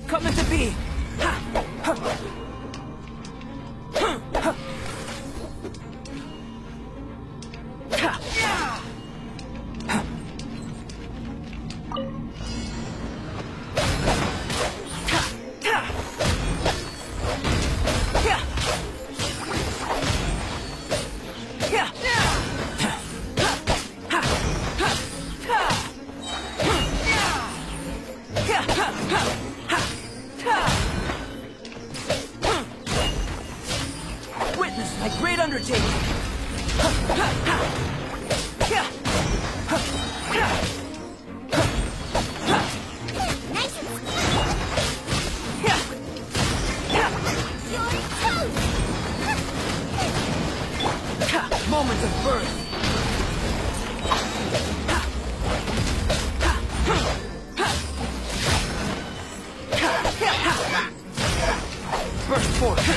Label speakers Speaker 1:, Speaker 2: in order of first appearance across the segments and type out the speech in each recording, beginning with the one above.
Speaker 1: Come into being. Witness my great undertaking. Moment of birth. Burst forth.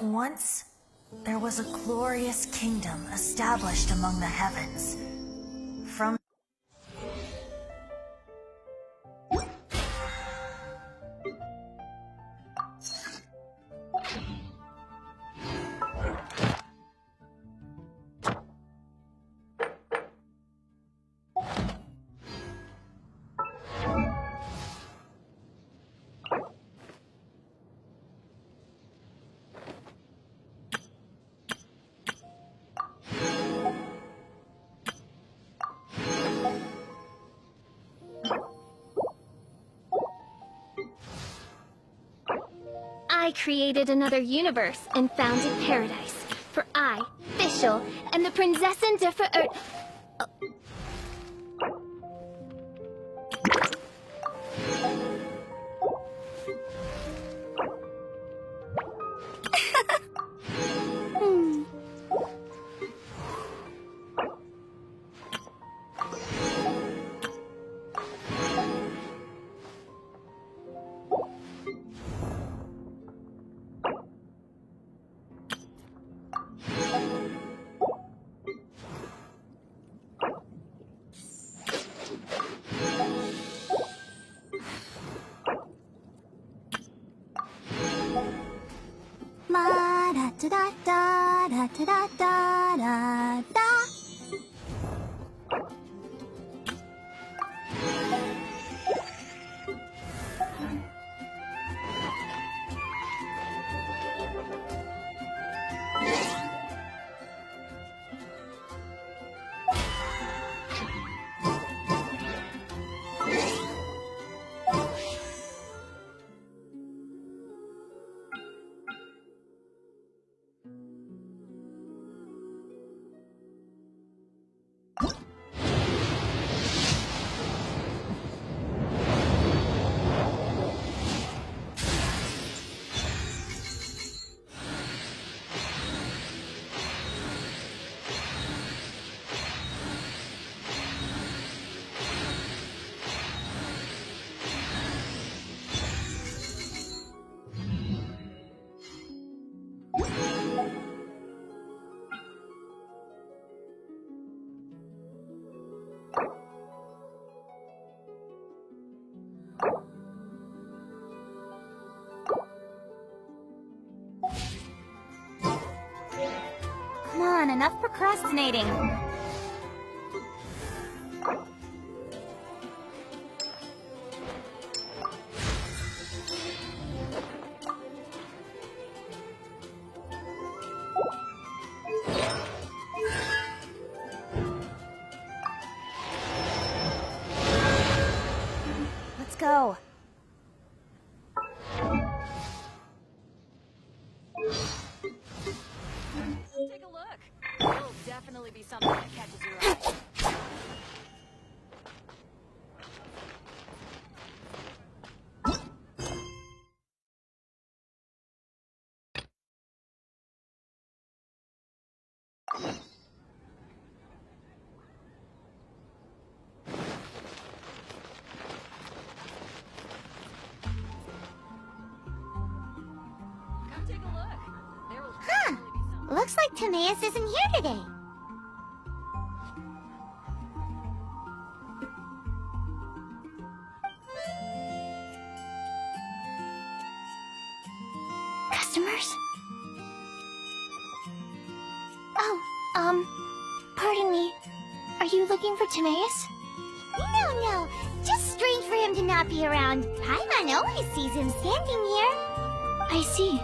Speaker 2: Once, there was a glorious kingdom established among the heavens. From
Speaker 3: I created another universe and founded paradise. For I, Fischl, am the Prinzessin der Verirrten.
Speaker 4: Ma da da da da da da da da da.
Speaker 2: procrastinating. Let's go.
Speaker 5: Take a look. There'll definitely be something that catches your eye. Come take a look. There will definitely be something.
Speaker 4: Looks like Timaeus isn't here today. Customers? Oh, pardon me. Are you looking for Timaeus? No. Just strange for him to not be around. Paimon always sees him standing here. I see.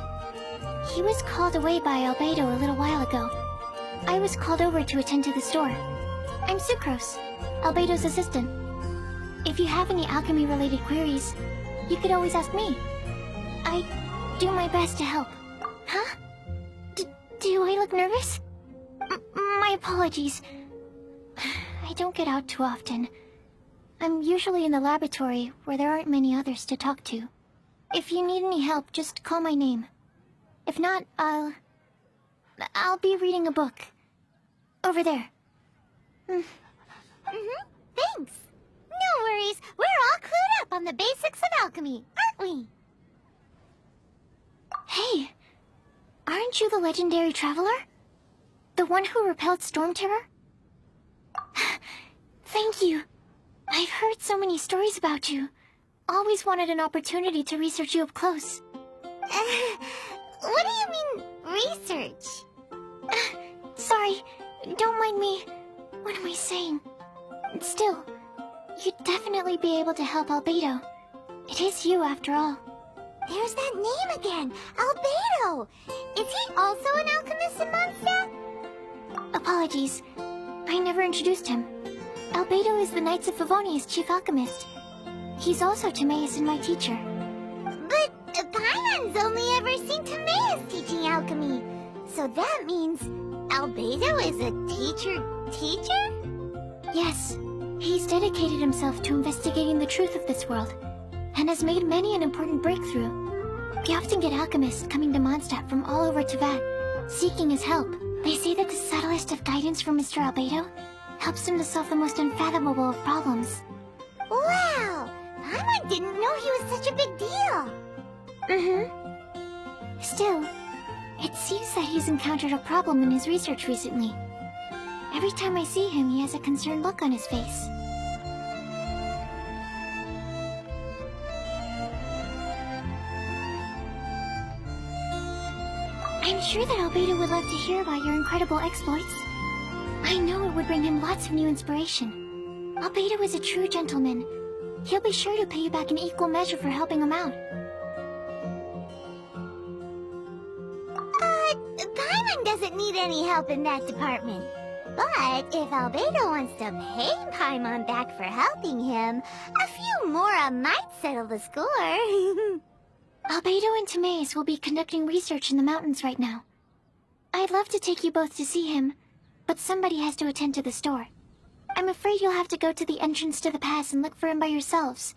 Speaker 4: He was called away by Albedo a little while ago. I was called over to attend to the store. I'm Sucrose, Albedo's assistant. If you have any alchemy-related queries, you could always ask me. I do my best to help. Huh? Do I look nervous? My apologies. I don't get out too often. I'm usually in the laboratory where there aren't many others to talk to. If you need any help, just call my name. If not, I'll be reading a book. Over there. Thanks. No worries. We're all clued up on the basics of alchemy, aren't we? Hey, aren't you the legendary traveler? The one who repelled Storm Terror? Thank you. I've heard so many stories about you. Always wanted an opportunity to research you up close. What do you mean, research? Sorry, don't mind me. What am I saying? Still, you'd definitely be able to help Albedo. It is you, after all. There's that name again, Albedo! Is he also an alchemist in Mondstadt? Apologies, I never introduced him. Albedo is the Knights of Favonia's chief alchemist. He's also Timaeus and my teacher. But Paimon's only ever seen Timaeus teaching alchemy. So that means Albedo is a teacher? Yes. He's dedicated himself to investigating the truth of this world, and has made many an important breakthrough. We often get alchemists coming to Mondstadt from all over Teyvat, seeking his help. They say that the subtlest of guidance from Mr. Albedo helps him to solve the most unfathomable of problems. Wow! Paimon didn't know he was such a big deal! Still, it seems that he's encountered a problem in his research recently. Every time I see him, he has a concerned look on his face. I'm sure that Albedo would love to hear about your incredible exploits. I know it would bring him lots of new inspiration. Albedo is a true gentleman. He'll be sure to pay you back in equal measure for helping him out. Paimon doesn't need any help in that department. But if Albedo wants to pay Paimon back for helping him, a few more might settle the score. Albedo and Timaeus will be conducting research in the mountains right now. I'd love to take you both to see him, but somebody has to attend to the store. I'm afraid you'll have to go to the entrance to the pass and look for him by yourselves.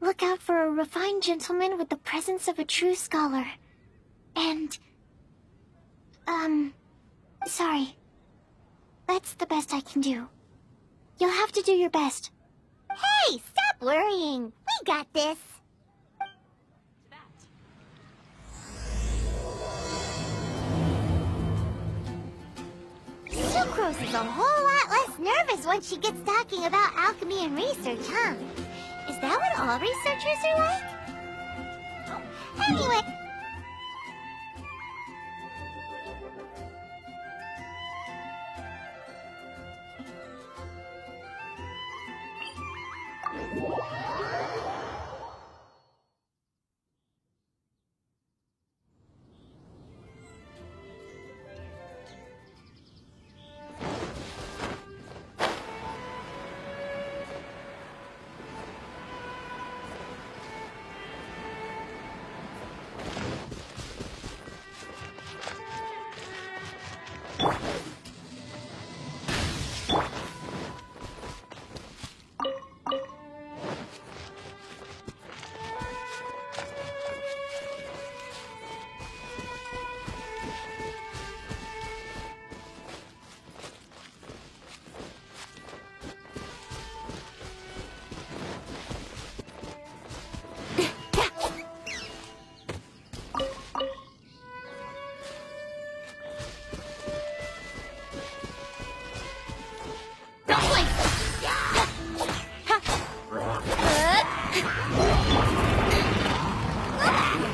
Speaker 4: Look out for a refined gentleman with the presence of a true scholar. And... sorry. That's the best I can do. You'll have to do your best. Hey, stop worrying. We got this. Sucrose is a whole lot less nervous once she gets talking about alchemy and research, huh? Is that what all researchers are like? Anyway...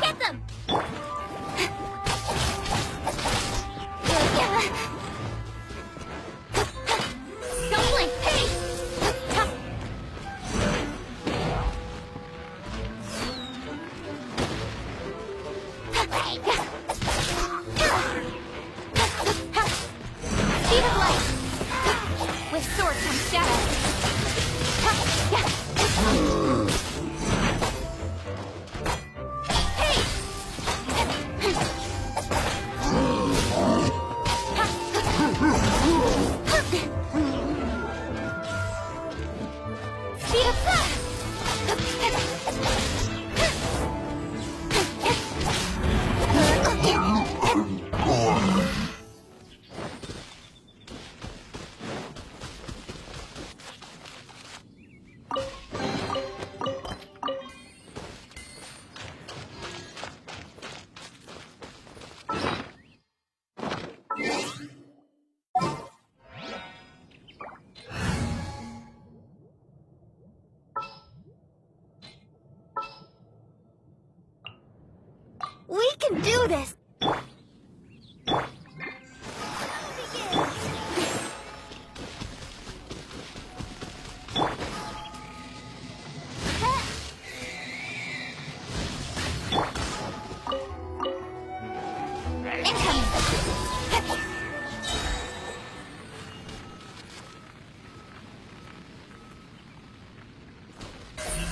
Speaker 4: Get them! Don't blink! Hey! Speed of light! With sword comes shadow! Speed of flash! We can do this!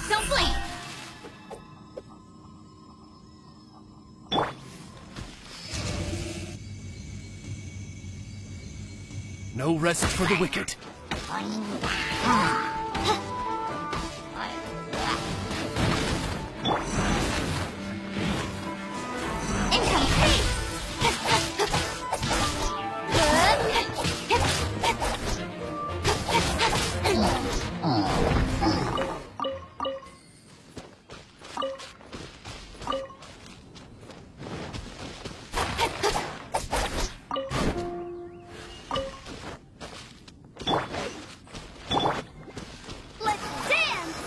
Speaker 4: Don't blink!
Speaker 1: No rest for the wicked.
Speaker 4: Let's dance!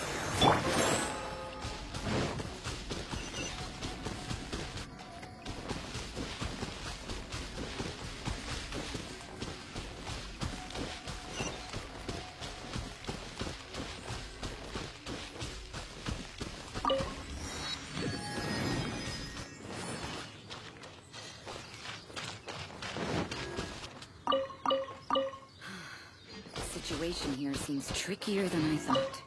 Speaker 5: The situation here seems trickier than I thought.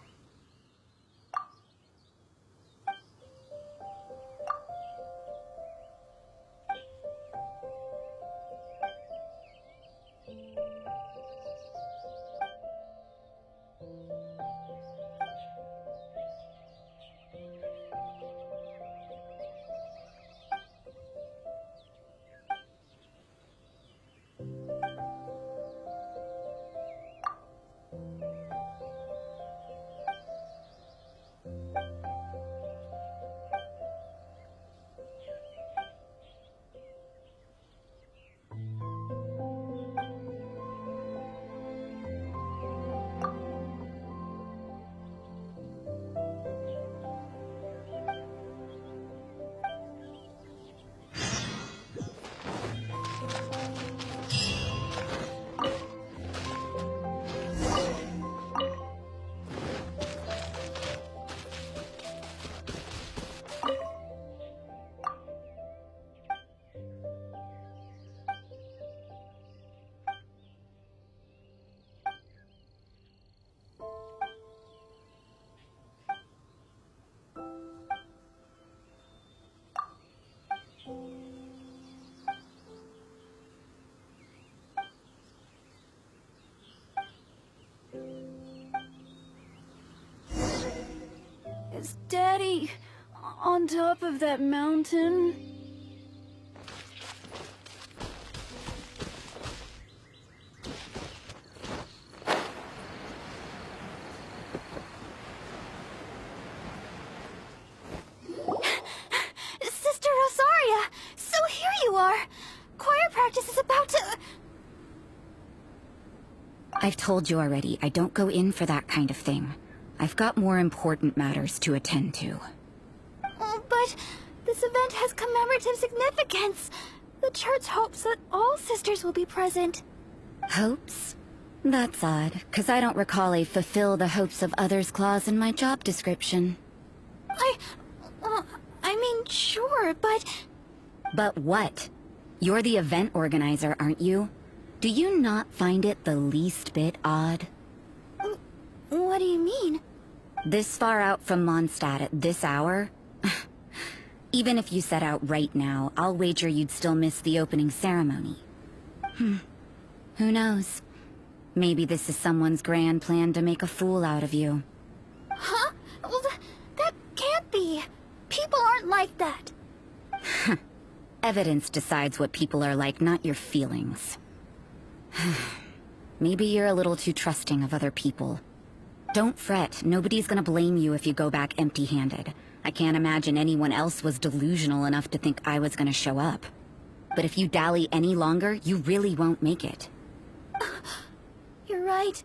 Speaker 5: Is Daddy on top of that mountain?
Speaker 4: Sister Rosaria! So here you are! Choir practice is about to...
Speaker 6: I've told you already, I don't go in for that kind of thing. I've got more important matters to attend to.
Speaker 4: Oh, but this event has commemorative significance. The church hopes that all sisters will be present.
Speaker 6: Hopes? That's odd, 'cause I don't recall a fulfill the hopes of others clause in my job description.
Speaker 4: I mean, sure, but...
Speaker 6: But what? You're the event organizer, aren't you? Do you not find it the least bit odd?
Speaker 4: What do you mean?
Speaker 6: This far out from Mondstadt at this hour? Even if you set out right now, I'll wager you'd still miss the opening ceremony. Who knows? Maybe this is someone's grand plan to make a fool out of you.
Speaker 4: Huh? Well, that can't be. People aren't like that.
Speaker 6: Evidence decides what people are like, not your feelings. Maybe you're a little too trusting of other people. Don't fret, nobody's gonna blame you if you go back empty-handed. I can't imagine anyone else was delusional enough to think I was gonna show up. But if you dally any longer, you really won't make it.
Speaker 4: You're right.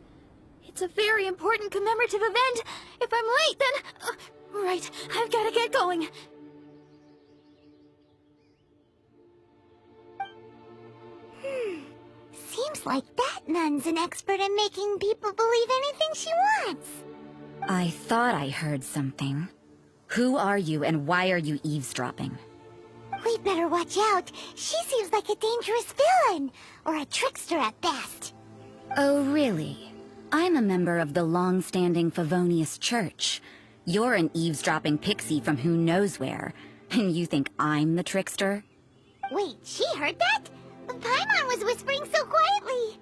Speaker 4: It's a very important commemorative event. If I'm late, then... right, I've gotta get going.
Speaker 7: Seems like that nun's an expert in making people believe anything she wants.
Speaker 6: I thought I heard something. Who are you and why are you eavesdropping?
Speaker 7: We better watch out. She seems like a dangerous villain, or a trickster at best.
Speaker 6: Oh, really? I'm a member of the long-standing Favonius Church. You're an eavesdropping pixie from who knows where, and you think I'm the trickster?
Speaker 7: Wait, she heard that? Paimon was whispering so quietly.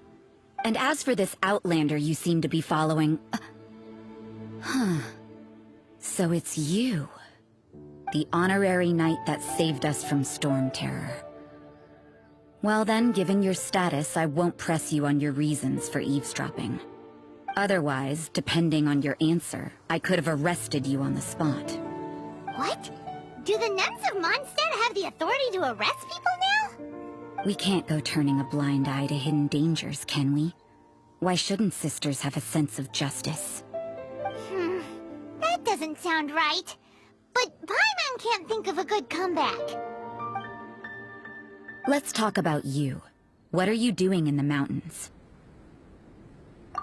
Speaker 6: And as for this outlander you seem to be following... So it's you. The honorary knight that saved us from Storm Terror. Well then, given your status, I won't press you on your reasons for eavesdropping. Otherwise, depending on your answer, I could have arrested you on the spot.
Speaker 7: What? Do the nuns of Mondstadt have the authority to arrest people now?
Speaker 6: We can't go turning a blind eye to hidden dangers, can we? Why shouldn't sisters have a sense of justice?
Speaker 7: That doesn't sound right. But Paimon can't think of a good comeback.
Speaker 6: Let's talk about you. What are you doing in the mountains?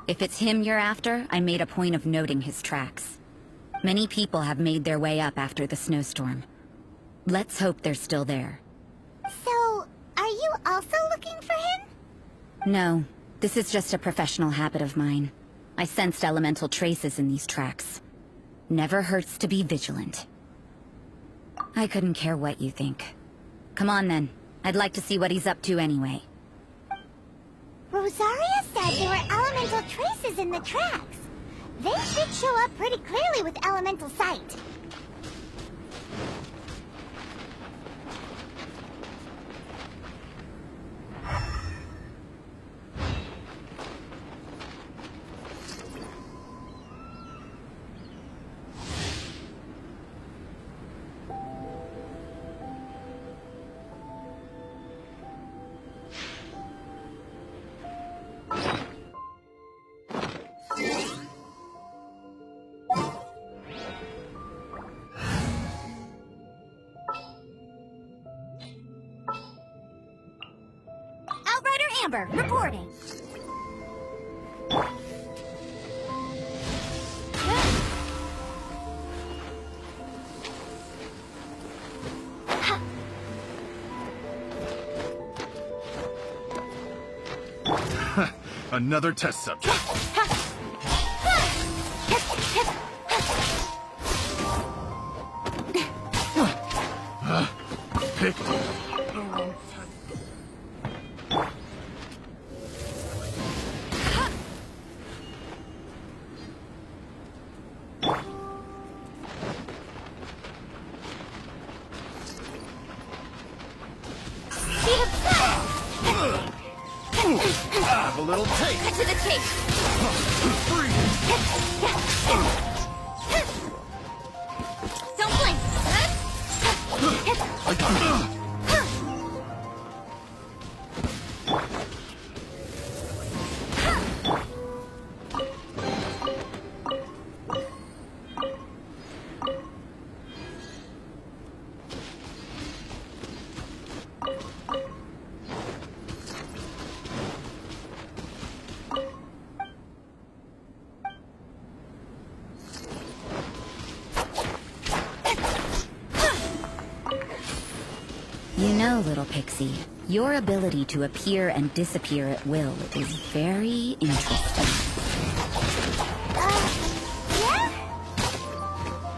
Speaker 6: If it's him you're after, I made a point of noting his tracks. Many people have made their way up after the snowstorm. Let's hope they're still there.
Speaker 7: So, are you also looking for him?
Speaker 6: No, this is just a professional habit of mine. I sensed elemental traces in these tracks. Never hurts to be vigilant. I couldn't care what you think. Come on then. I'd like to see what he's up to anyway.
Speaker 7: Rosaria said there were elemental traces in the tracks. They should show up pretty clearly with elemental sight.
Speaker 2: Amber, reporting.
Speaker 1: Another test subject. Picked. Have a little taste.
Speaker 3: Cut to the chase. Don't blink.
Speaker 6: You know, little pixie, your ability to appear and disappear at will is very interesting.
Speaker 7: Yeah?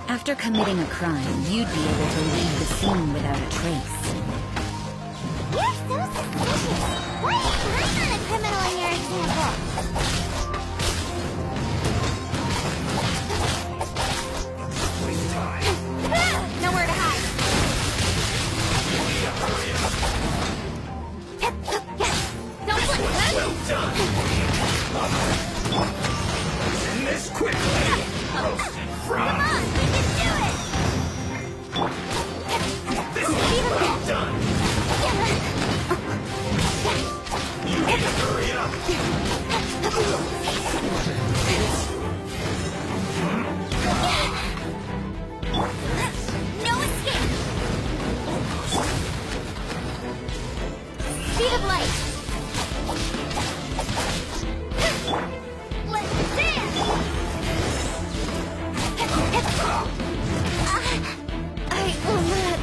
Speaker 6: After committing a crime, you'd be able to leave the scene without a trace.
Speaker 7: You're so suspicious. Why am I not a criminal in your example?
Speaker 4: Nowhere to hide. Don't blink.
Speaker 1: Well done. In this quickly. Roasted frog.
Speaker 4: Come on, we can do it.
Speaker 1: This is well done. You need to hurry up.
Speaker 4: No escape. Speed of light. Let's dance. I will not.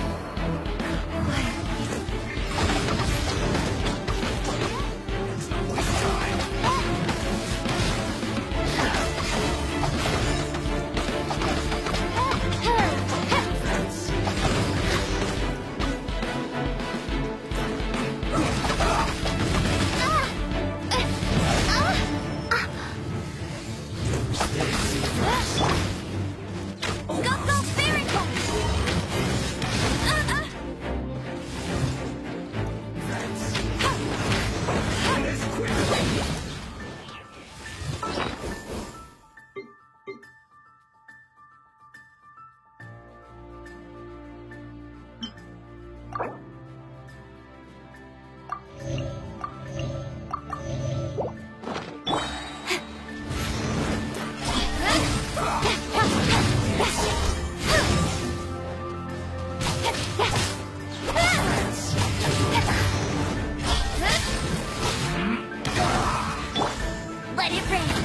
Speaker 4: Let it rain.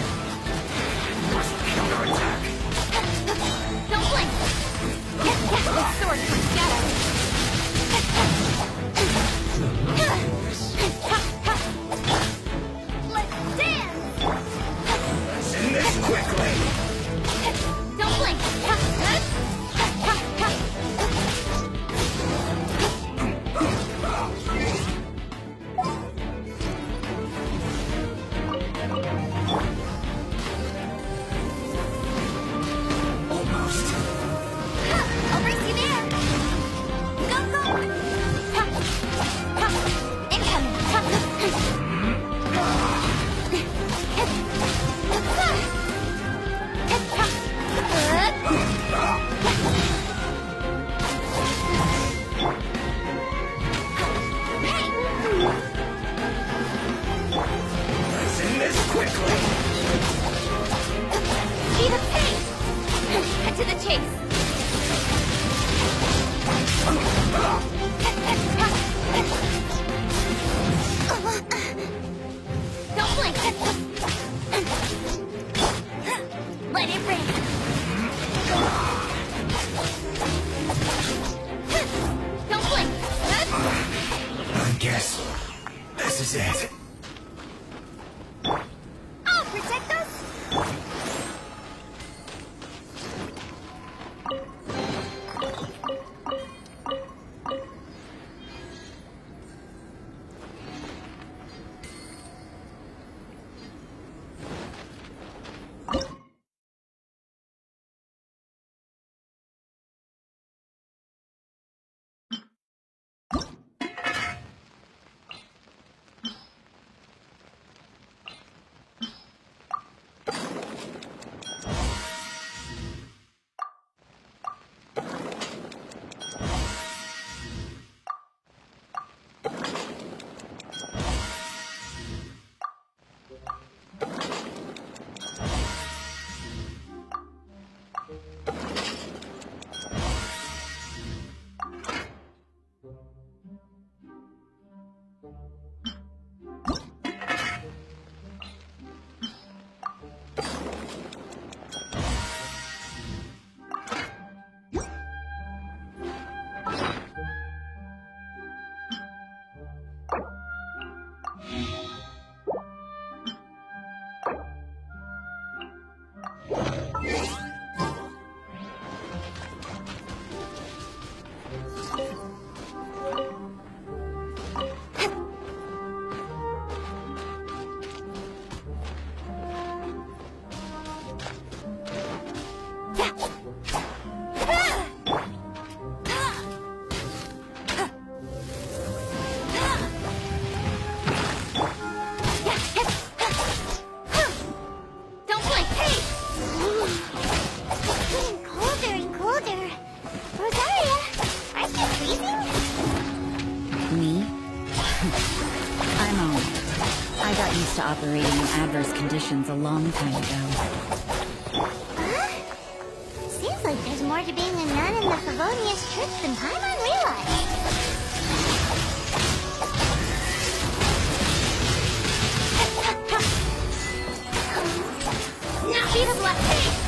Speaker 1: Counterattack.
Speaker 4: Don't blink. With sword for shadow. Let's dance.
Speaker 1: In this quickly.
Speaker 4: Don't blink.
Speaker 1: Almost.
Speaker 4: I'll race you there. Go, go. Incoming.
Speaker 1: In this quickly.
Speaker 4: Speed of pace. Cut to the chase. Don't blink. Let it rain. Don't blink.
Speaker 1: I guess this is it.
Speaker 4: I'll protect us.
Speaker 6: Operating in adverse conditions a long time ago.
Speaker 7: Seems like there's more to being a nun in the Favonius Church than Paimon realized.
Speaker 4: Now be the blessing!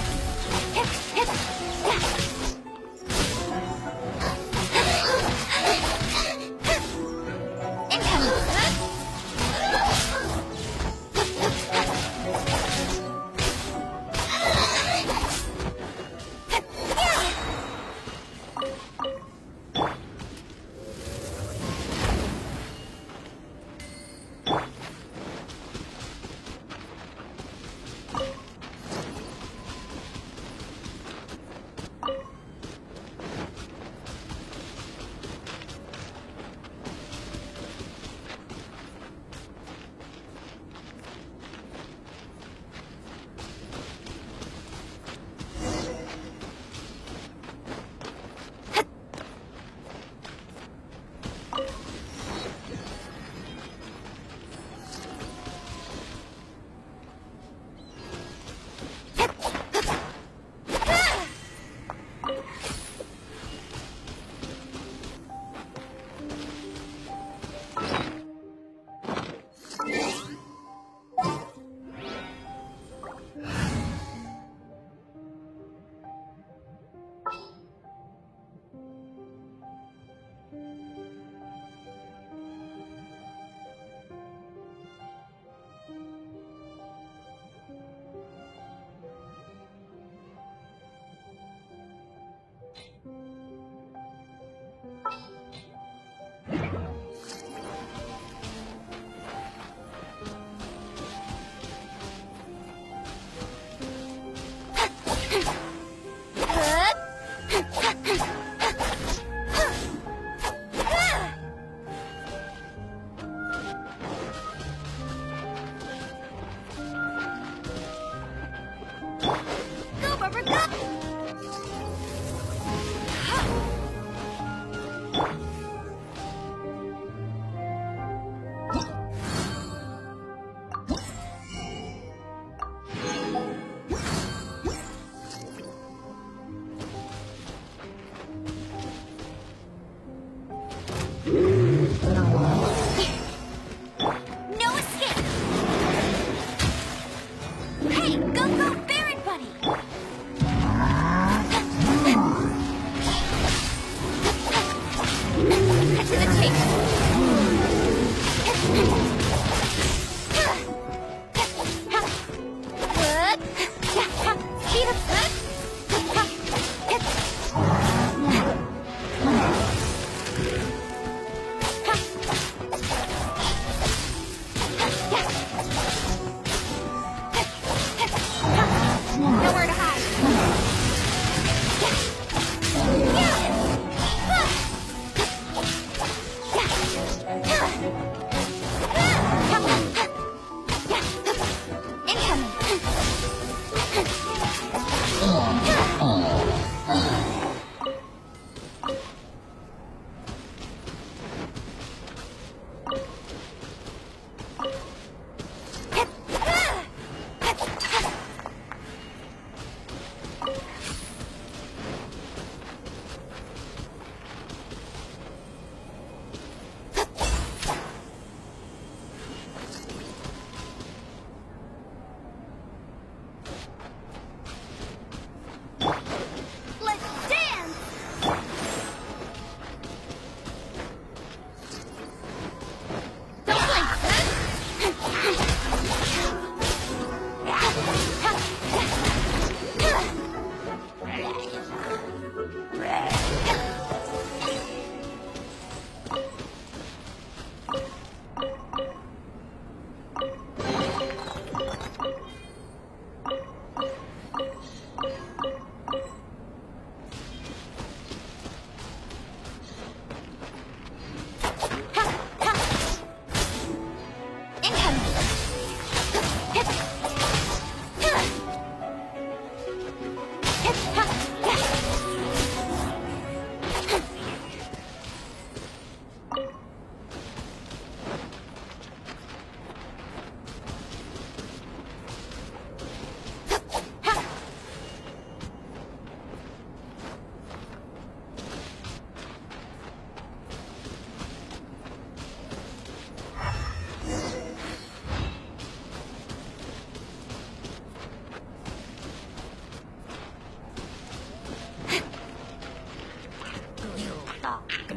Speaker 3: Cut to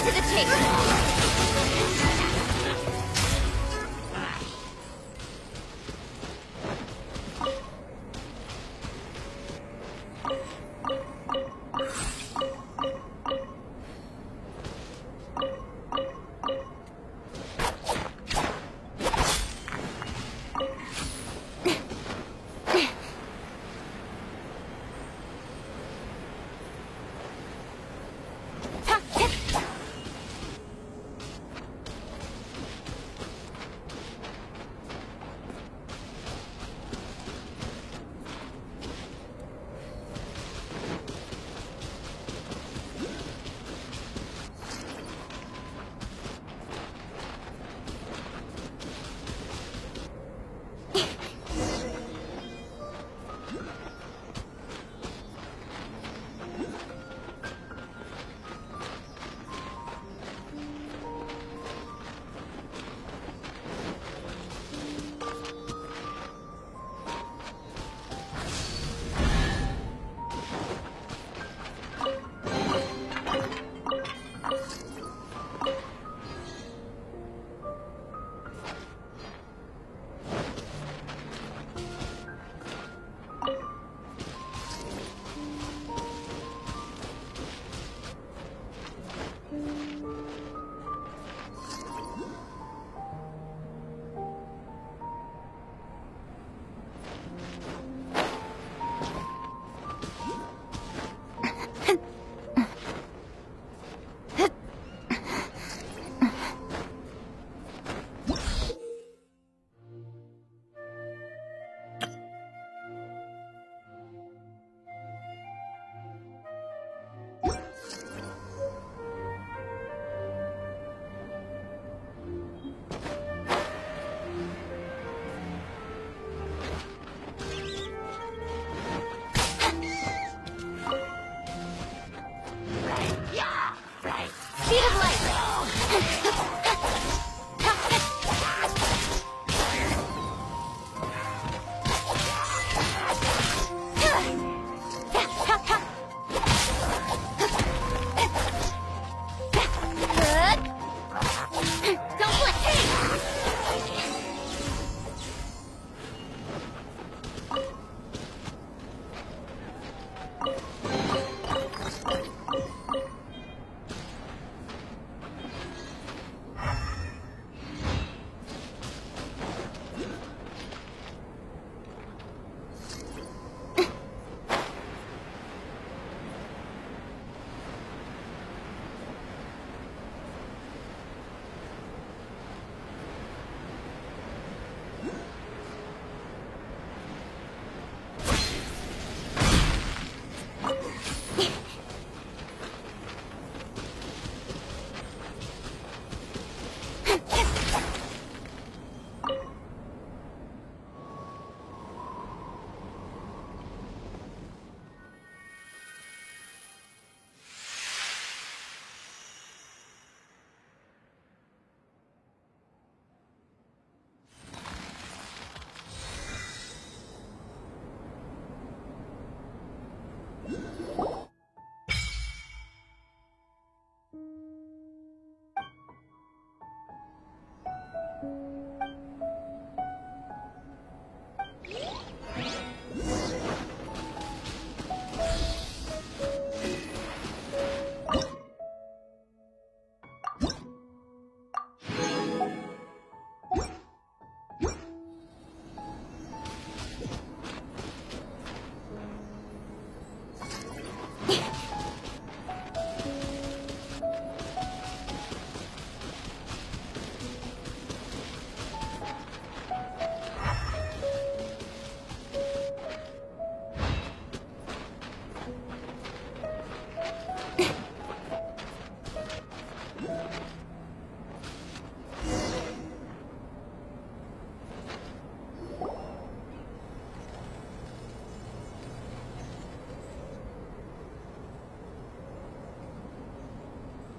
Speaker 3: the chase.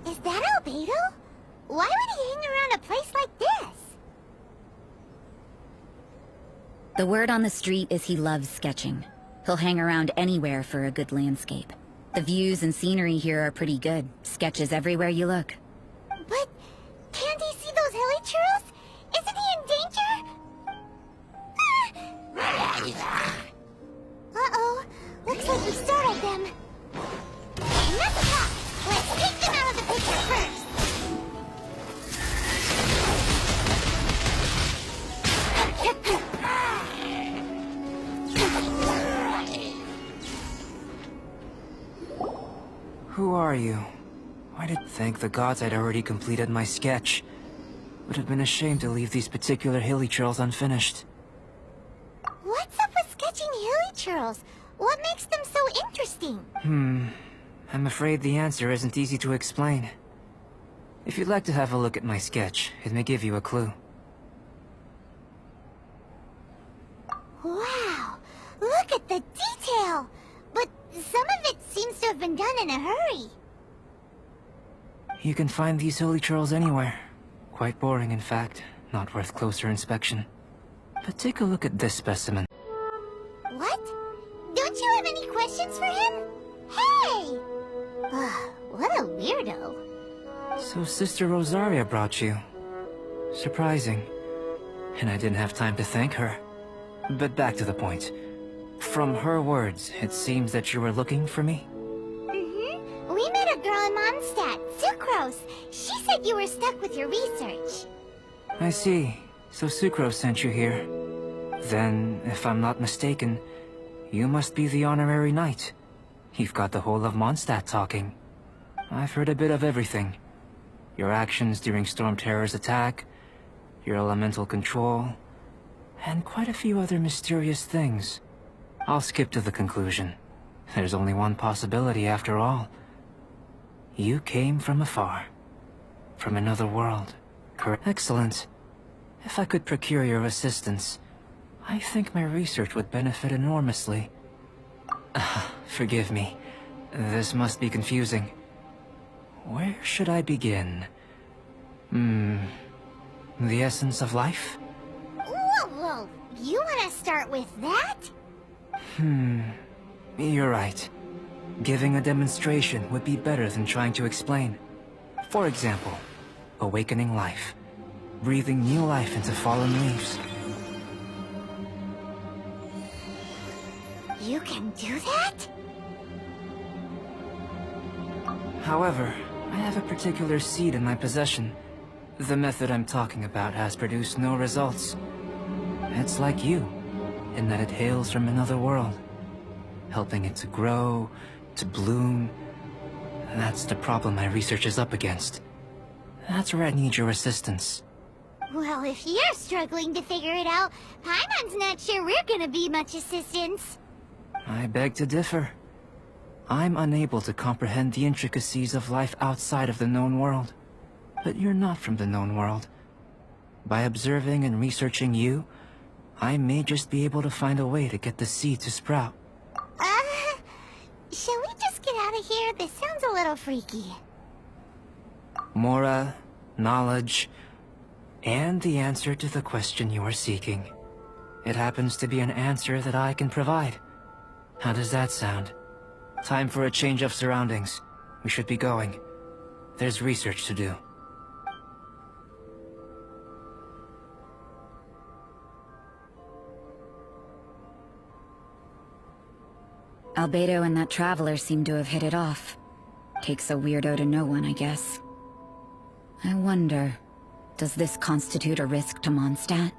Speaker 7: Is that Albedo? Why would he hang around a place like this?
Speaker 6: The word on the street is he loves sketching. He'll hang around anywhere for a good landscape. The views and scenery here are pretty good. Sketches everywhere you look.
Speaker 7: But can't he see those hilly churls? Isn't he in danger? Uh-oh. Looks like we startled them. Enough talk! Let's take them out of the picture first!
Speaker 8: Who are you? I did thank the gods I'd already completed my sketch. Would have been a shame to leave these particular hilly churls unfinished.
Speaker 7: What's up with sketching hilly churls? What makes them so interesting?
Speaker 8: I'm afraid the answer isn't easy to explain. If you'd like to have a look at my sketch, it may give you a clue.
Speaker 7: Wow! Look at the detail! But some of it seems to have been done in a hurry.
Speaker 8: You can find these hilly churls anywhere. Quite boring, in fact. Not worth closer inspection. But take a look at this specimen.
Speaker 7: What? Don't you have any questions for him? Hey! What a weirdo.
Speaker 8: So Sister Rosaria brought you. Surprising. And I didn't have time to thank her. But back to the point. From her words, it seems that you were looking for me?
Speaker 7: We met a girl in Mondstadt, Sucrose. She said you were stuck with your research.
Speaker 8: I see. So Sucrose sent you here. Then, if I'm not mistaken, you must be the honorary knight. You've got the whole of Mondstadt talking. I've heard a bit of everything. Your actions during Storm Terror's attack, your elemental control, and quite a few other mysterious things. I'll skip to the conclusion. There's only one possibility after all. You came from afar. From another world. Correct? Excellent. If I could procure your assistance, I think my research would benefit enormously. Forgive me. This must be confusing. Where should I begin? The essence of life?
Speaker 7: Whoa. You want to start with that?
Speaker 8: You're right. Giving a demonstration would be better than trying to explain. For example, awakening life. Breathing new life into fallen leaves.
Speaker 7: You can do that?
Speaker 8: However, I have a particular seed in my possession. The method I'm talking about has produced no results. It's like you, in that it hails from another world. Helping it to grow, to bloom. That's the problem my research is up against. That's where I need your assistance.
Speaker 7: Well, if you're struggling to figure it out, Paimon's not sure we're gonna be much assistance.
Speaker 8: I beg to differ. I'm unable to comprehend the intricacies of life outside of the known world. But you're not from the known world. By observing and researching you, I may just be able to find a way to get the seed to sprout.
Speaker 7: Shall we just get out of here? This sounds a little freaky.
Speaker 8: Mora, knowledge, and the answer to the question you are seeking. It happens to be an answer that I can provide. How does that sound? Time for a change of surroundings. We should be going. There's research to do.
Speaker 6: Albedo and that traveler seem to have hit it off. Takes a weirdo to know one, I guess. I wonder, does this constitute a risk to Mondstadt?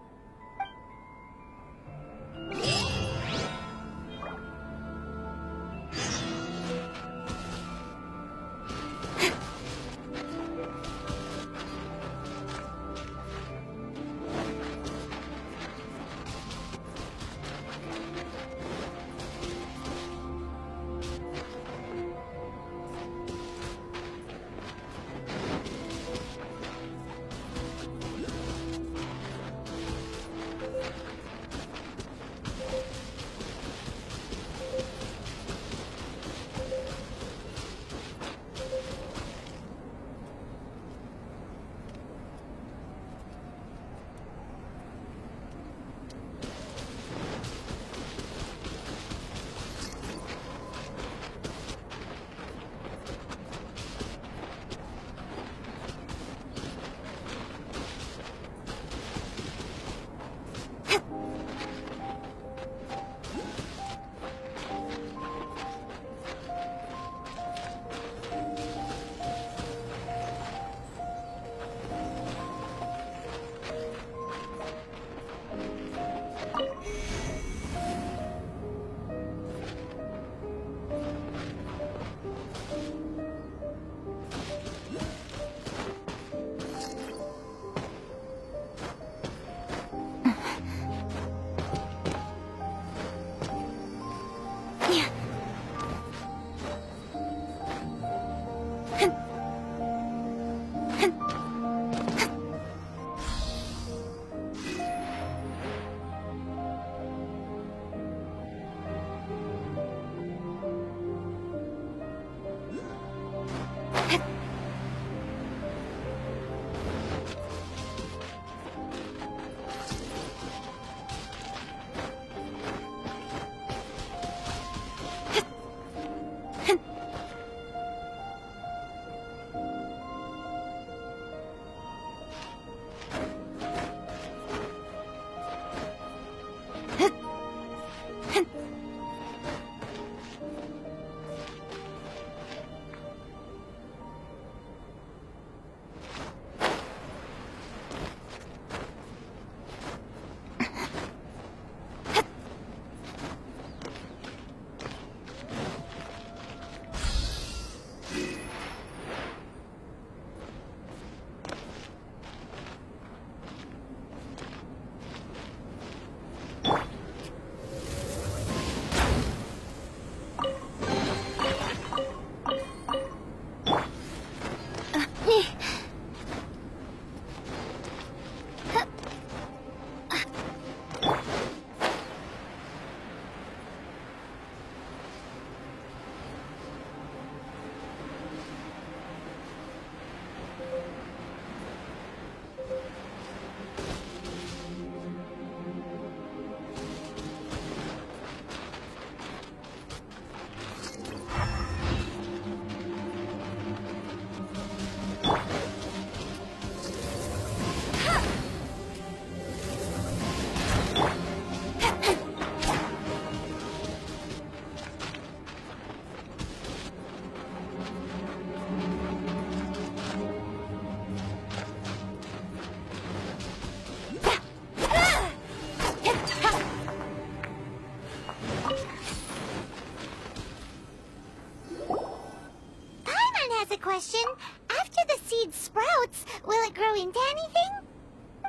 Speaker 4: question. After the seed sprouts, will it grow into anything?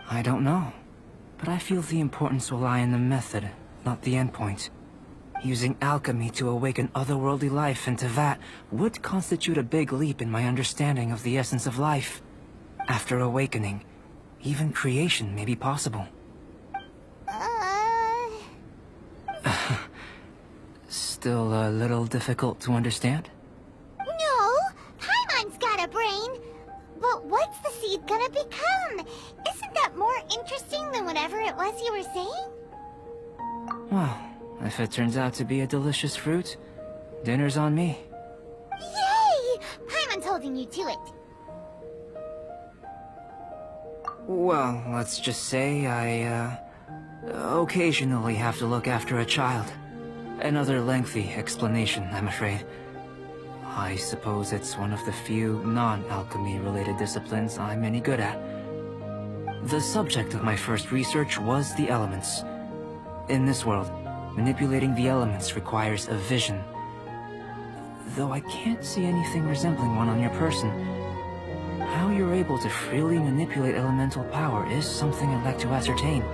Speaker 8: I don't know. But I feel the importance will lie in the method, not the endpoint. Using alchemy to awaken otherworldly life into that would constitute a big leap in my understanding of the essence of life. After awakening, even creation may be possible. Still a little difficult to understand?
Speaker 4: No, Paimon's got a brain. But what's the seed gonna become? Isn't that more interesting than whatever it was you were saying?
Speaker 8: Well, if it turns out to be a delicious fruit, dinner's on me.
Speaker 4: Yay! Paimon's holding you to it.
Speaker 8: Well, let's just say I, occasionally have to look after a child. Another lengthy explanation, I'm afraid. I suppose it's one of the few non-alchemy related disciplines I'm any good at. The subject of my first research was the elements. In this world, manipulating the elements requires a vision. Though I can't see anything resembling one on your person, how you're able to freely manipulate elemental power is something I'd like to ascertain.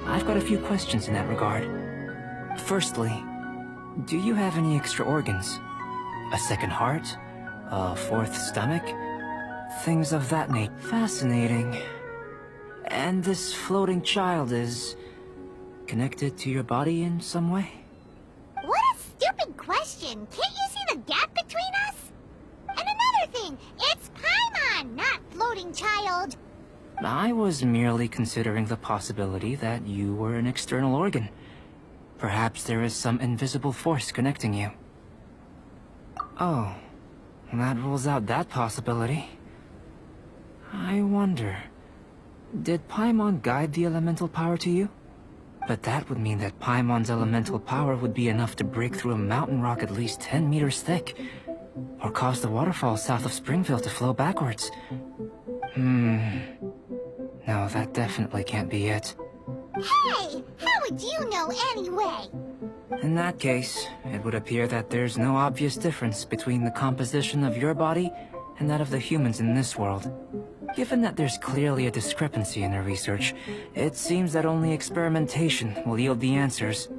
Speaker 8: I've got a few questions in that regard. Firstly, do you have any extra organs? A second heart? A fourth stomach? Things of that nature. Fascinating. And this floating child is connected to your body in some way?
Speaker 4: What a stupid question! Can't you see the gap between us? And another thing, it's Paimon, not floating child.
Speaker 8: I was merely considering the possibility that you were an external organ. Perhaps there is some invisible force connecting you. Oh, that rules out that possibility. I wonder, did Paimon guide the elemental power to you? But that would mean that Paimon's elemental power would be enough to break through a mountain rock at least 10 meters thick, or cause the waterfall south of Springville to flow backwards. No, that definitely can't be it.
Speaker 4: Hey, how would you know anyway?
Speaker 8: In that case, it would appear that there's no obvious difference between the composition of your body and that of the humans in this world. Given that there's clearly a discrepancy in the research, it seems that only experimentation will yield the answers.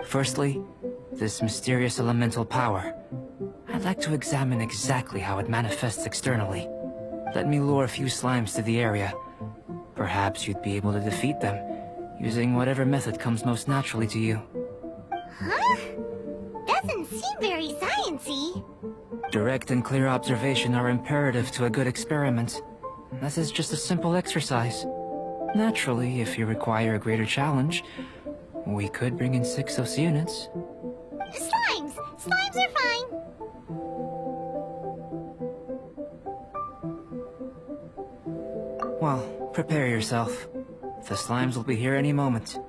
Speaker 8: Firstly, this mysterious elemental power. I'd like to examine exactly how it manifests externally. Let me lure a few slimes to the area. Perhaps you'd be able to defeat them, using whatever method comes most naturally to you.
Speaker 4: Huh? Doesn't seem very sciencey.
Speaker 8: Direct and clear observation are imperative to a good experiment. This is just a simple exercise. Naturally, if you require a greater challenge, we could bring in 6 OC units.
Speaker 4: Slimes! Slimes are fine!
Speaker 8: Well, prepare yourself. The slimes will be here any moment.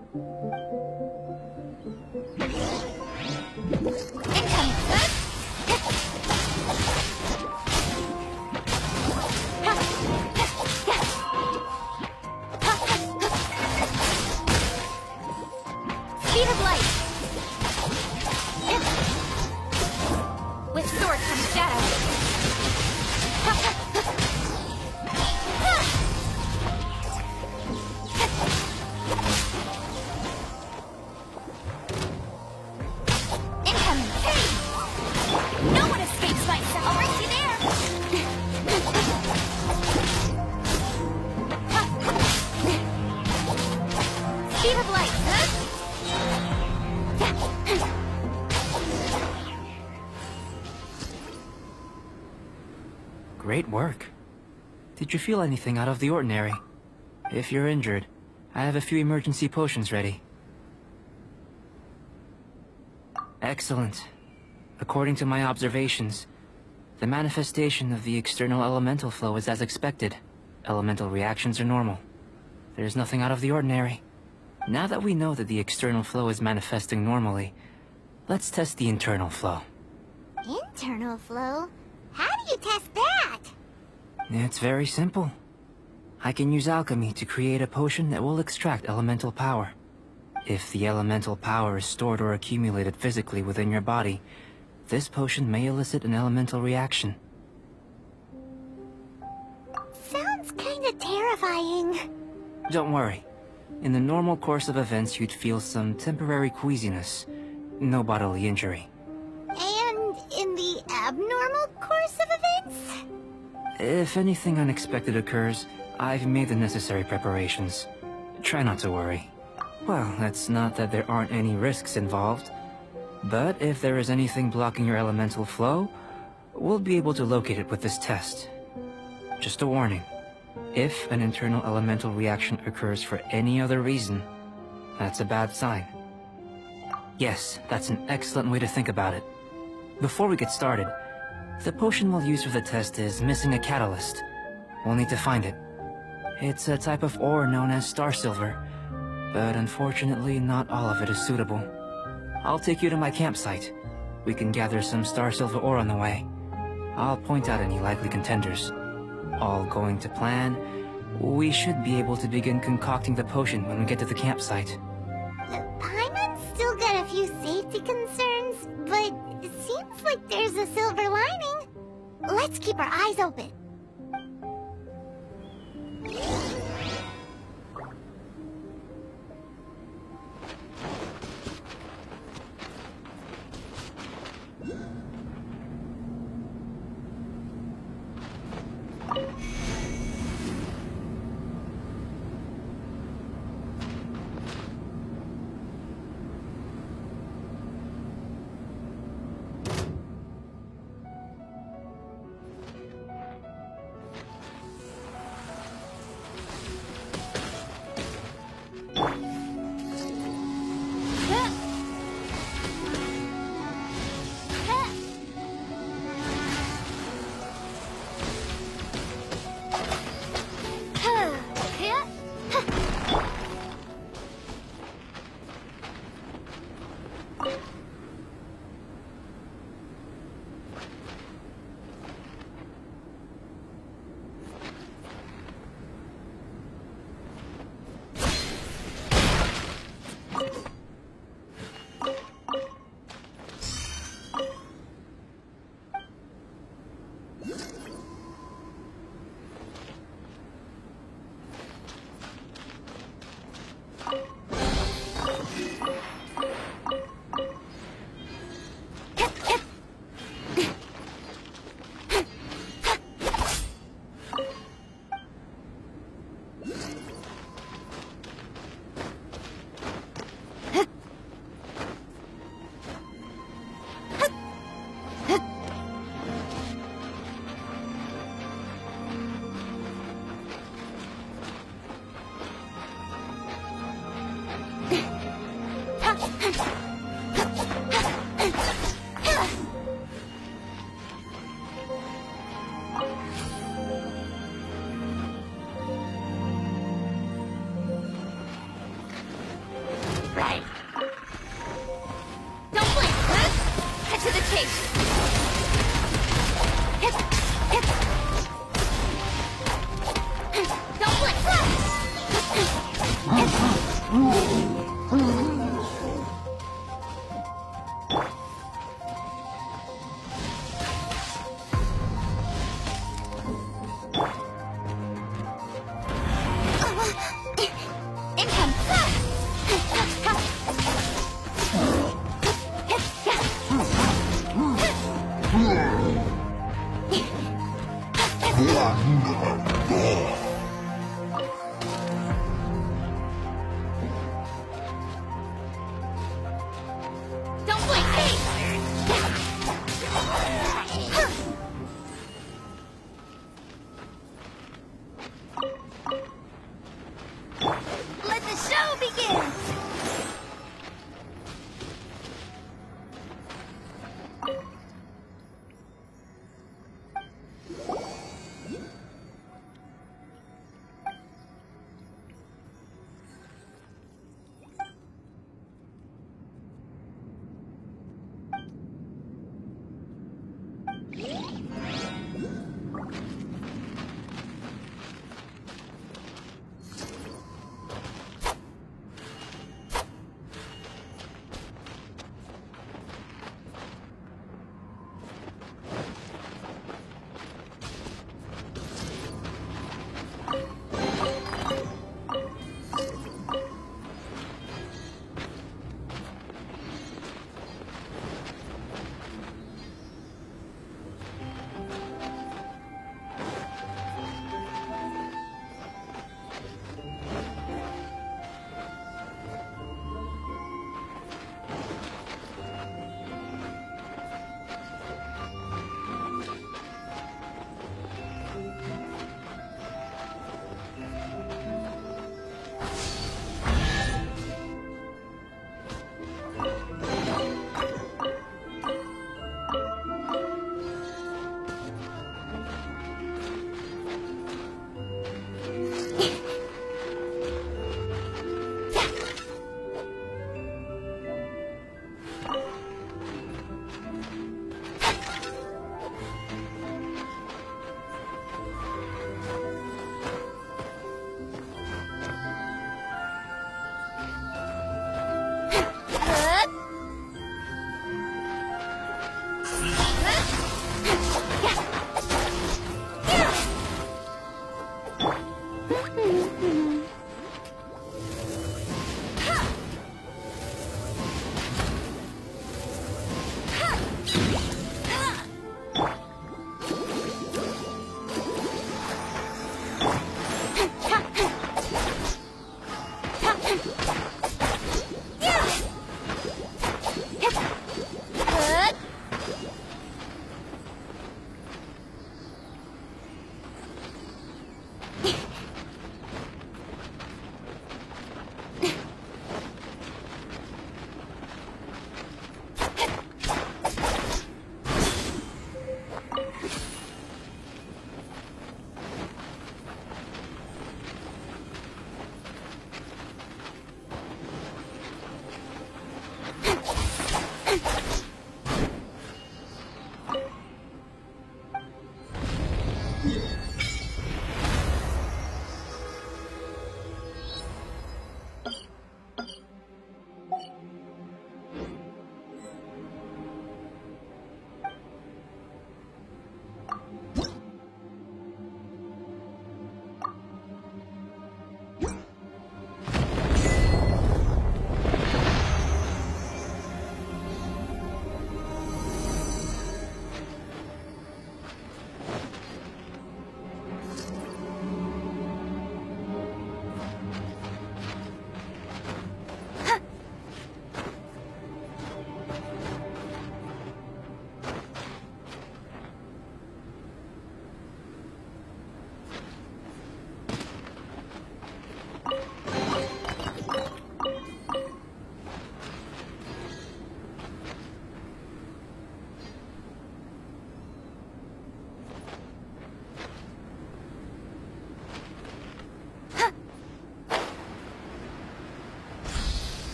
Speaker 3: Speed of light! With sword comes shadow.
Speaker 8: Great work. Did you feel anything out of the ordinary? If you're injured, I have a few emergency potions ready. Excellent. According to my observations, the manifestation of the external elemental flow is as expected. Elemental reactions are normal. There's nothing out of the ordinary. Now that we know that the external flow is manifesting normally, let's test the internal flow.
Speaker 4: Internal flow? How do you test that?
Speaker 8: It's very simple. I can use alchemy to create a potion that will extract elemental power. If the elemental power is stored or accumulated physically within your body, this potion may elicit an elemental reaction. Don't worry. In the normal course of events, you'd feel some temporary queasiness. No bodily injury.
Speaker 4: And in the abnormal course of events?
Speaker 8: If anything unexpected occurs, I've made the necessary preparations. Try not to worry. Well, it's not that there aren't any risks involved. But if there is anything blocking your elemental flow, we'll be able to locate it with this test. Just a warning. If an internal elemental reaction occurs for any other reason, that's a bad sign. Yes, that's an excellent way to think about it. Before we get started, the potion we'll use for the test is missing a catalyst. We'll need to find it. It's a type of ore known as star silver, but unfortunately not all of it is suitable. I'll take you to my campsite. We can gather some star silver ore on the way. I'll point out any likely contenders. All going to plan, we should be able to begin concocting the potion when we get to the campsite.
Speaker 4: The Paimon's still got a few safety concerns, but it seems like there's a silver lining. Let's keep our eyes open.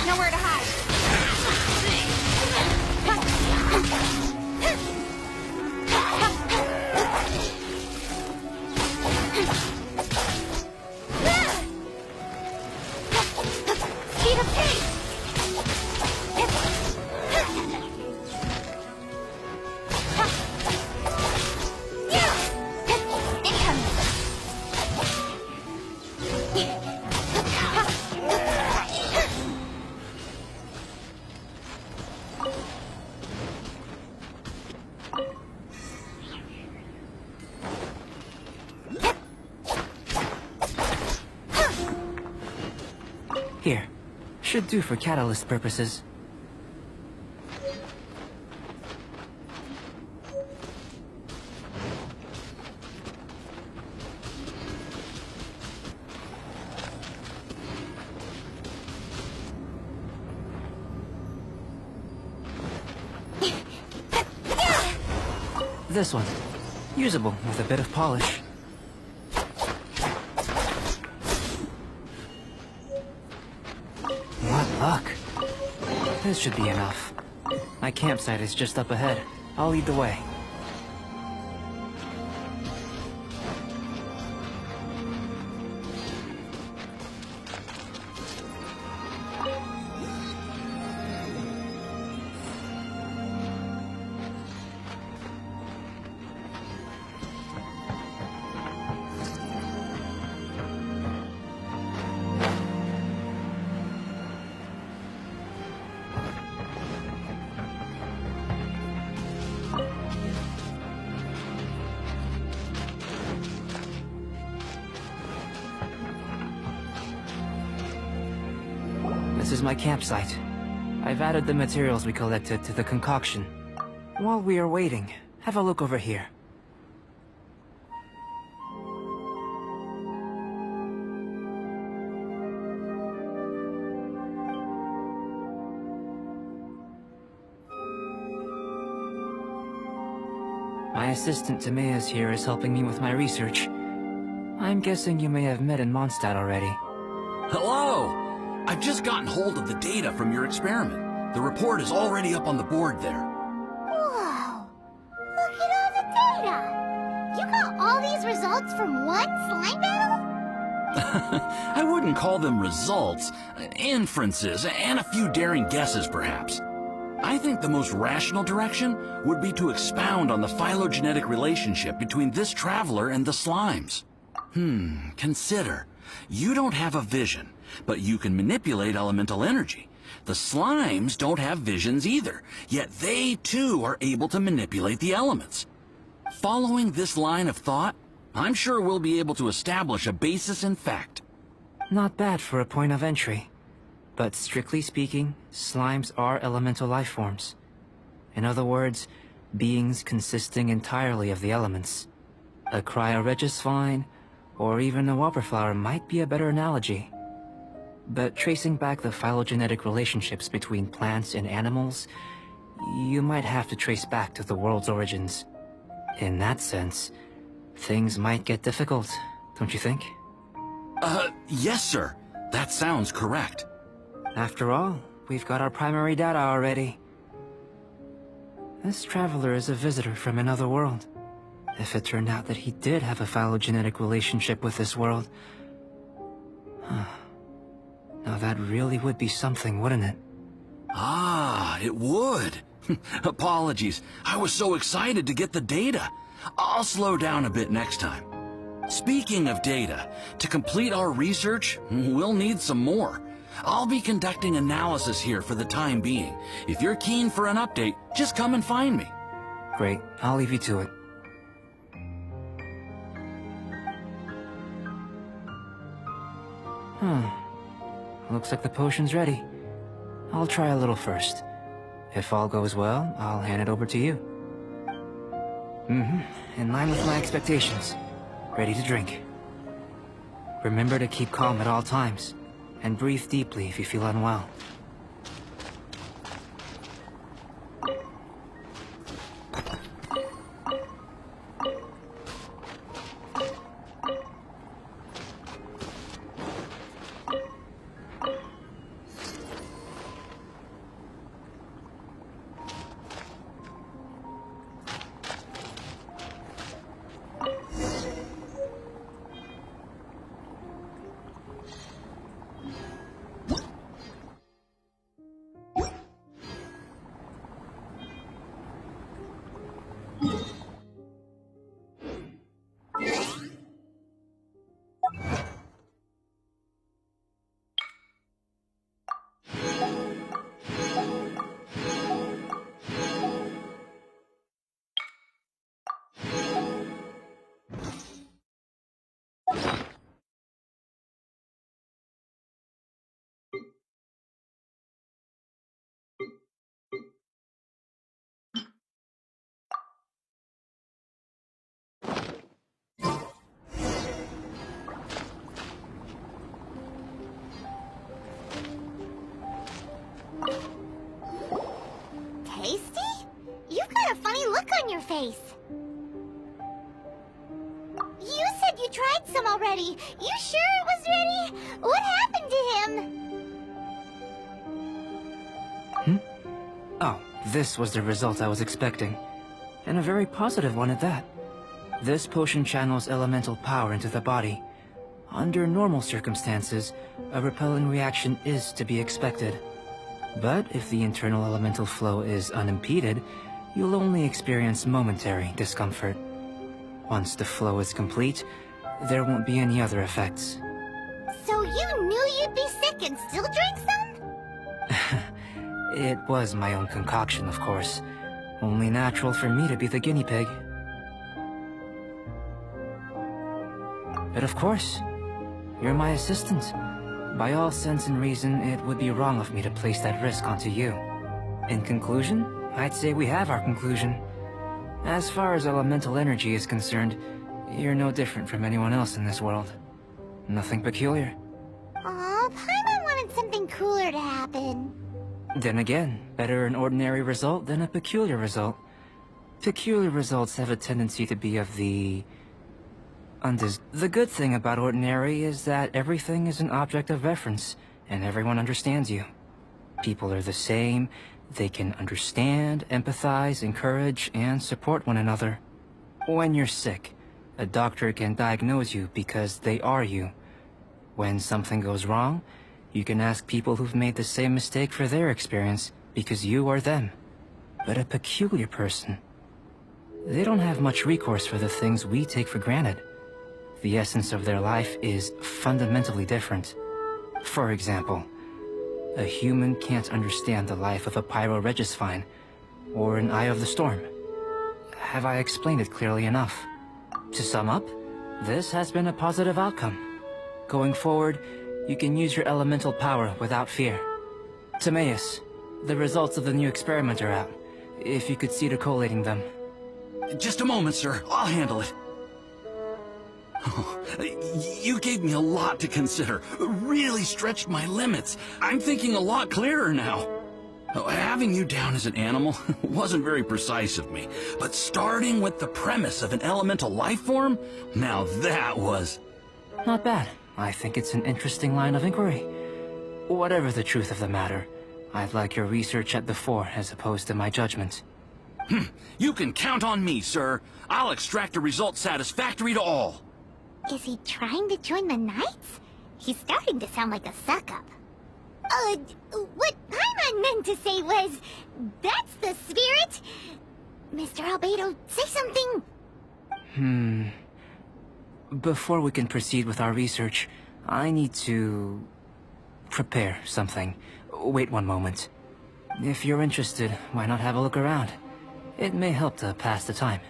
Speaker 5: Nowhere to hide.
Speaker 4: Speed of pace!
Speaker 8: Here. Should do for catalyst purposes. This one. Usable with a bit of polish. What luck. This should be enough. My campsite is just up ahead. I'll lead the way. This is my campsite. I've added the materials we collected to the concoction. While we are waiting, have a look over here. My assistant Timaeus here is helping me with my research. I'm guessing you may have met in Mondstadt already.
Speaker 9: Hello! I've just gotten hold of the data from your experiment. The report is already up on the board there.
Speaker 4: Whoa! Look at all the data! You got all these results from one slime battle?
Speaker 9: I wouldn't call them results, inferences, and a few daring guesses perhaps. I think the most rational direction would be to expound on the phylogenetic relationship between this traveler and the slimes. Consider. You don't have a vision, but you can manipulate elemental energy. The slimes don't have visions either, yet they too are able to manipulate the elements. Following this line of thought, I'm sure we'll be able to establish a basis in fact.
Speaker 8: Not bad for a point of entry. But strictly speaking, slimes are elemental life forms. In other words, beings consisting entirely of the elements. A cryoregis vine, or even a wildflower might be a better analogy. But tracing back the phylogenetic relationships between plants and animals, you might have to trace back to the world's origins. In that sense, things might get difficult, don't you think?
Speaker 9: Yes, sir. That sounds correct.
Speaker 8: After all, we've got our primary data already. This traveler is a visitor from another world. If it turned out that he did have a phylogenetic relationship with this world... Now that really would be something, wouldn't it?
Speaker 9: Ah, it would. Apologies. I was so excited to get the data. I'll slow down a bit next time. Speaking of data, to complete our research, we'll need some more. I'll be conducting analysis here for the time being. If you're keen for an update, just come and find me.
Speaker 8: Great. I'll leave you to it. Looks like the potion's ready. I'll try a little first. If all goes well, I'll hand it over to you. In line with my expectations. Ready to drink. Remember to keep calm at all times, and breathe deeply if you feel unwell.
Speaker 4: Tasty? You've got a funny look on your face. You said you tried some already. You sure it was ready? What happened to him?
Speaker 8: Oh, this was the result I was expecting. And a very positive one at that. This potion channels elemental power into the body. Under normal circumstances, a repelling reaction is to be expected. But if the internal elemental flow is unimpeded, you'll only experience momentary discomfort. Once the flow is complete, there won't be any other effects.
Speaker 4: So you knew you'd be sick and still drank some?
Speaker 8: It was my own concoction, of course. Only natural for me to be the guinea pig. But of course, you're my assistant. By all sense and reason, it would be wrong of me to place that risk onto you. In conclusion, I'd say we have our conclusion. As far as elemental energy is concerned, you're no different from anyone else in this world. Nothing peculiar.
Speaker 7: Aw, Paimon wanted something cooler to happen.
Speaker 8: Then again, better an ordinary result than a peculiar result. Peculiar results have a tendency to be of the The good thing about ordinary is that everything is an object of reference, and everyone understands you. People are the same, they can understand, empathize, encourage, and support one another. When you're sick, a doctor can diagnose you because they are you. When something goes wrong, you can ask people who've made the same mistake for their experience because you are them. But a peculiar person, they don't have much recourse for the things we take for granted. The essence of their life is fundamentally different. For example, a human can't understand the life of a pyroregisvine, or an Eye of the Storm. Have I explained it clearly enough? To sum up, this has been a positive outcome. Going forward, you can use your elemental power without fear. Timaeus, the results of the new experiment are out. If you could see to collating them.
Speaker 9: Just a moment, sir. I'll handle it. Oh, you gave me a lot to consider. Really stretched my limits. I'm thinking a lot clearer now. Having you down as an animal wasn't very precise of me, but starting with the premise of an elemental life form, now that was...
Speaker 8: Not bad. I think it's an interesting line of inquiry. Whatever the truth of the matter, I'd like your research at the fore as opposed to my judgment.
Speaker 9: You can count on me, sir. I'll extract a result satisfactory to all.
Speaker 7: Is he trying to join the Knights? He's starting to sound like a suck-up. What Paimon meant to say was, that's the spirit? Mr. Albedo, say something.
Speaker 8: Before we can proceed with our research, I need to... prepare something. Wait one moment. If you're interested, why not have a look around? It may help to pass the time.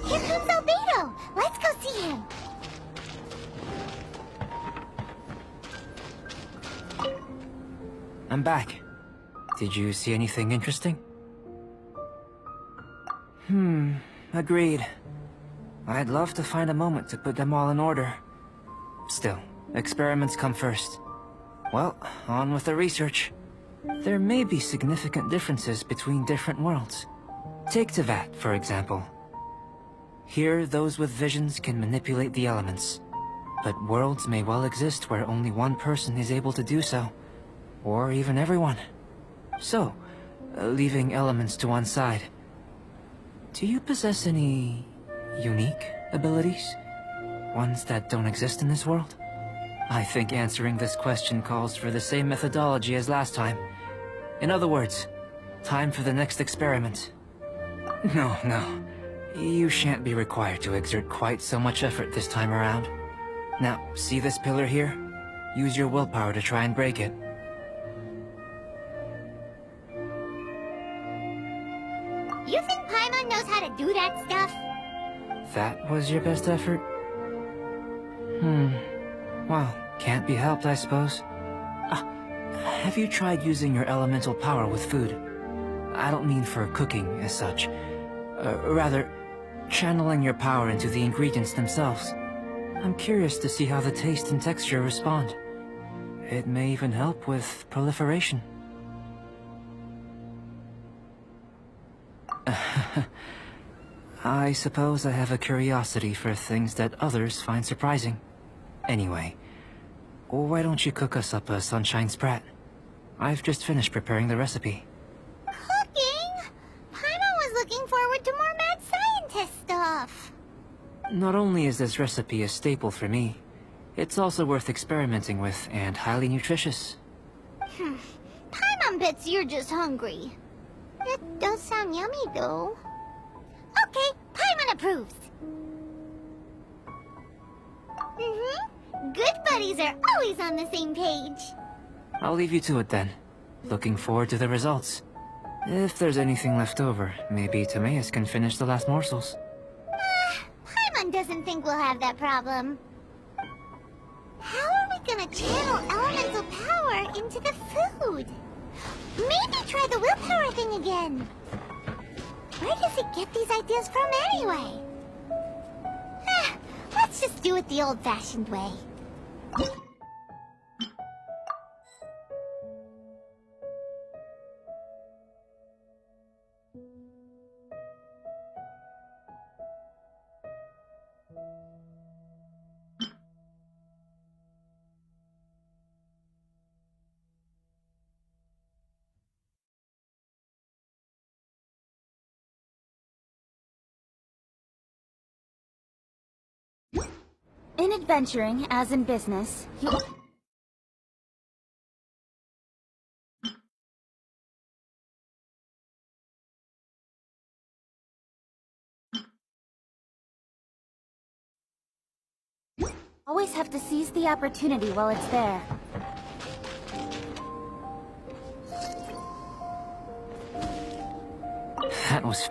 Speaker 7: Here comes Albedo. Let's go see him.
Speaker 8: I'm back. Did you see anything interesting? Agreed. I'd love to find a moment to put them all in order. Still, experiments come first. Well, on with the research. There may be significant differences between different worlds. Take Tevat, for example. Here, those with visions can manipulate the elements. But worlds may well exist where only one person is able to do so. Or even everyone. So, leaving elements to one side, do you possess any unique abilities? Ones that don't exist in this world? I think answering this question calls for the same methodology as last time. In other words, time for the next experiment. No. You shan't be required to exert quite so much effort this time around. Now, see this pillar here? Use your willpower to try and break it.
Speaker 7: You think Paimon knows how to do that stuff?
Speaker 8: That was your best effort? Well, can't be helped, I suppose. Have you tried using your elemental power with food? I don't mean for cooking, as such. Rather, channeling your power into the ingredients themselves. I'm curious to see how the taste and texture respond. It may even help with proliferation. I suppose I have a curiosity for things that others find surprising. Anyway, why don't you cook us up a sunshine sprat? I've just finished preparing the recipe.
Speaker 7: Cooking? Paimon was looking forward to more mad scientist stuff.
Speaker 8: Not only is this recipe a staple for me, it's also worth experimenting with and highly nutritious.
Speaker 7: Paimon bets you're just hungry. It does sound yummy, though. Okay, Paimon approves. Good buddies are always on the same page.
Speaker 8: I'll leave you to it then. Looking forward to the results. If there's anything left over, maybe Timaeus can finish the last morsels.
Speaker 7: Paimon doesn't think we'll have that problem. How are we gonna channel elemental power into the food? Maybe try the willpower thing again. Where does it get these ideas from anyway? Let's just do it the old-fashioned way.
Speaker 2: In adventuring, as in business, you... always have to seize the opportunity while it's there.
Speaker 8: That was